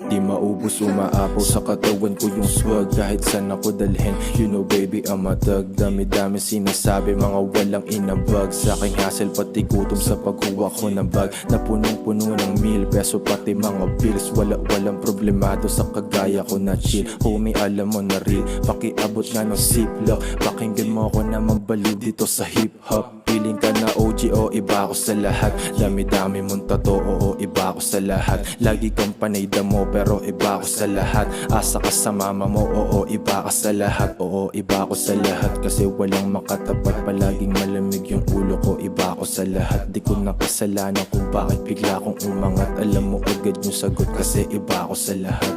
Di maubos umaapaw sa katawan ko yung swag kahit saan ako dalhin. You know baby I'm a thug. Dami-dami sinasabi mga walang inabag. Sa aking hassle pati gutom sa pagkuha ko ng bag na punong-puno ng meal, peso pati mga bills. Walang problemado sa kagaya ko na chill. Homie alam mo na real, pakiabot nga ng ziplock. Pakinggan mo ako na mambaliw dito sa hip-hop. Feeling ka na OG o iba ako sa lahat. Dami-dami mong totoo o iba ako sa lahat. Lagi kang panayda mo pero iba ako sa lahat. Asa ka sa mama mo, oo iba ka sa lahat. Oo iba ako sa lahat kasi walang makatapat. Palaging malamig yung ulo ko, iba ako sa lahat. Di ko nakasalanan kung bakit bigla akong umangat. Alam mo agad yung sagot kasi iba ako sa lahat.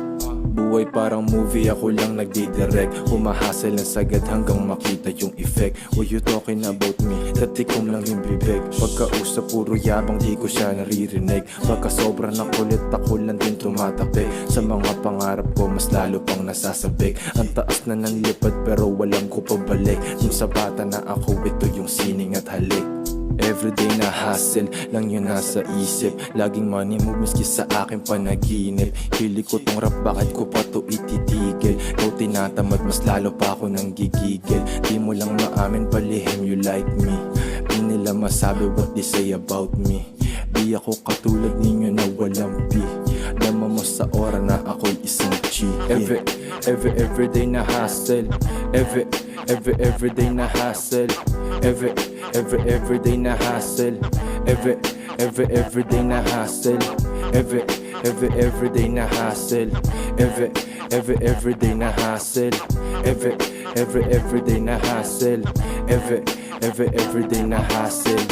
Buhay parang movie, ako lang nagdidirect. Humahasal ng sagad hanggang makita yung effect. What you talking about me? Tatikom lang yung bibig. Pagkausap puro yabang di ko siya naririnig. Baka sobrang nakulit ako lang din tumatapik. Sa mga pangarap ko mas lalo pang nasasabik. Ang taas na ng lipad pero walang ko pabalik. Yung sa bata na ako ito yung sining at halik. Everyday na hustle lang yun nasa isip. Laging money move miski sa aking panaginip. Hili ko tong rap, bakit ko pa to ititigil? Ikaw tinatamad, mas lalo pa ako nang gigigil. Di mo lang maamin palihim you like me. Di nila masabi what they say about me. Di ako katulad ninyo na walang P. Dama mo sa ora na ako'y isang G. Everyday na hustle. Everyday na hustle. Everyday na hustle. Everyday na hustle. Everyday na hustle. Everyday na hustle. Everyday na hustle. Everyday na hustle.